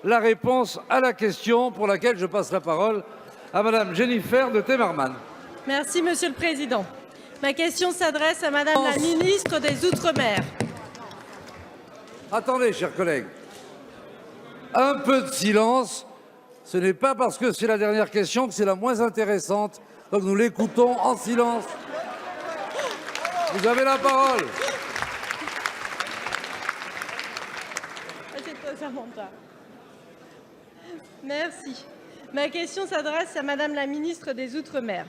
la réponse à la question pour laquelle je passe la parole à Madame Jennifer de Temmerman. Merci, Monsieur le Président. Ma question s'adresse à Madame la ministre des Outre-mer. Attendez, chers collègues. Un peu de silence. Ce n'est pas parce que c'est la dernière question que c'est la moins intéressante. Donc nous l'écoutons en silence. Vous avez la parole. Merci. Ma question s'adresse à Madame la ministre des Outre-mer.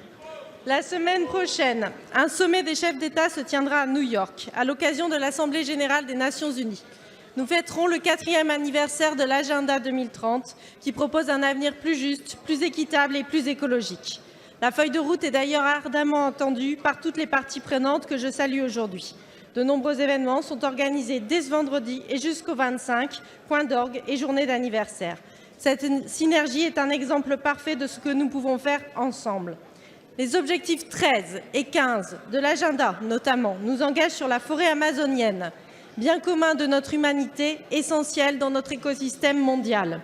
La semaine prochaine, un sommet des chefs d'État se tiendra à New York, à l'occasion de l'Assemblée générale des Nations unies. Nous fêterons le 4e anniversaire de l'Agenda 2030, qui propose un avenir plus juste, plus équitable et plus écologique. La feuille de route est d'ailleurs ardemment attendue par toutes les parties prenantes que je salue aujourd'hui. De nombreux événements sont organisés dès ce vendredi et jusqu'au 25, point d'orgue et journée d'anniversaire. Cette synergie est un exemple parfait de ce que nous pouvons faire ensemble. Les objectifs 13 et 15 de l'agenda, notamment, nous engagent sur la forêt amazonienne, bien commun de notre humanité, essentiel dans notre écosystème mondial.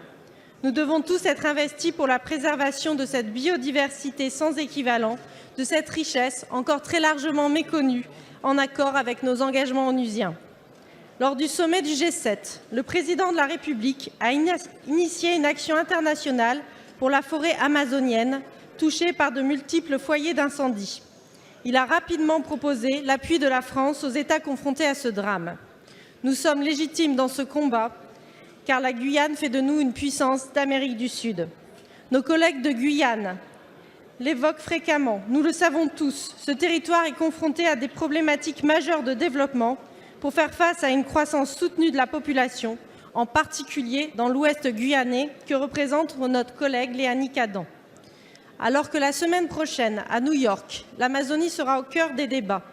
Nous devons tous être investis pour la préservation de cette biodiversité sans équivalent, de cette richesse encore très largement méconnue, en accord avec nos engagements onusiens. Lors du sommet du G7, le président de la République a initié une action internationale pour la forêt amazonienne, touchée par de multiples foyers d'incendie. Il a rapidement proposé l'appui de la France aux États confrontés à ce drame. Nous sommes légitimes dans ce combat, car la Guyane fait de nous une puissance d'Amérique du Sud. Nos collègues de Guyane l'évoquent fréquemment. Nous le savons tous, ce territoire est confronté à des problématiques majeures de développement pour faire face à une croissance soutenue de la population, en particulier dans l'ouest guyanais, que représente notre collègue Léanie Cadent. Alors que la semaine prochaine, à New York, l'Amazonie sera au cœur des débats,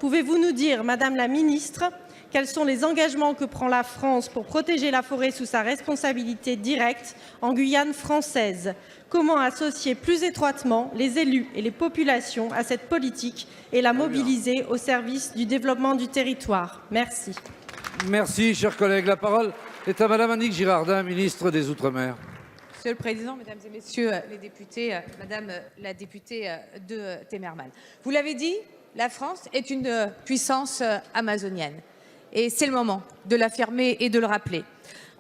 pouvez-vous nous dire, Madame la ministre, quels sont les engagements que prend la France pour protéger la forêt sous sa responsabilité directe en Guyane française? Comment associer plus étroitement les élus et les populations à cette politique et la mobiliser au service du développement du territoire? Merci. Merci, chers collègues. La parole est à Madame Annick Girardin, ministre des Outre-mer. Monsieur le Président, Mesdames et Messieurs les députés, Madame la députée de Temmerman, vous l'avez dit, la France est une puissance amazonienne. Et c'est le moment de l'affirmer et de le rappeler.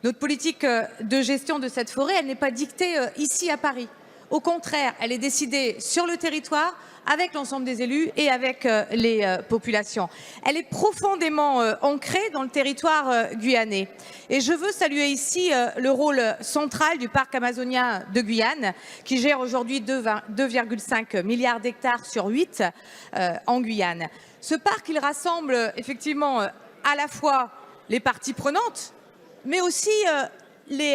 Notre politique de gestion de cette forêt, elle n'est pas dictée ici à Paris. Au contraire, elle est décidée sur le territoire avec l'ensemble des élus et avec les populations. Elle est profondément ancrée dans le territoire guyanais. Et je veux saluer ici le rôle central du parc amazonien de Guyane, qui gère aujourd'hui 2,5 milliards d'hectares sur 8 en Guyane. Ce parc, il rassemble effectivement à la fois les parties prenantes, mais aussi les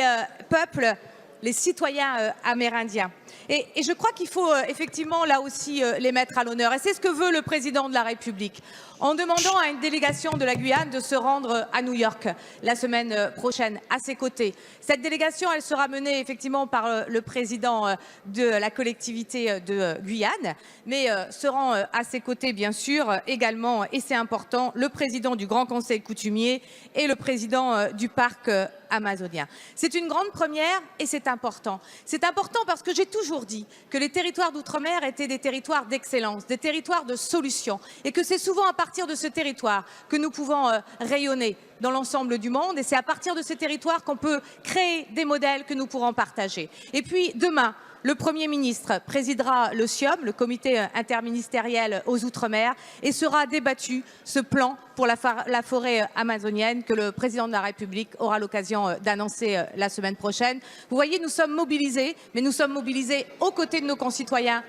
peuples, les citoyens amérindiens. Et je crois qu'il faut effectivement là aussi les mettre à l'honneur. Et c'est ce que veut le président de la République, en demandant à une délégation de la Guyane de se rendre à New York la semaine prochaine, à ses côtés. Cette délégation, elle sera menée effectivement par le président de la collectivité de Guyane, mais seront à ses côtés bien sûr également, et c'est important, le président du Grand Conseil coutumier et le président du parc amazonien. C'est une grande première et c'est important. C'est important parce que j'ai toujours dit que les territoires d'outre-mer étaient des territoires d'excellence, des territoires de solutions, et que c'est souvent à partir de ce territoire que nous pouvons rayonner dans l'ensemble du monde, et c'est à partir de ce territoire qu'on peut créer des modèles que nous pourrons partager. Et puis demain, le Premier ministre présidera le CIOM, le comité interministériel aux Outre-mer, et sera débattu ce plan pour la forêt amazonienne que le président de la République aura l'occasion d'annoncer la semaine prochaine. Vous voyez, nous sommes mobilisés, mais nous sommes mobilisés aux côtés de nos concitoyens,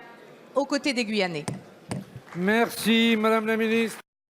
aux côtés des Guyanais. Merci, Madame la ministre.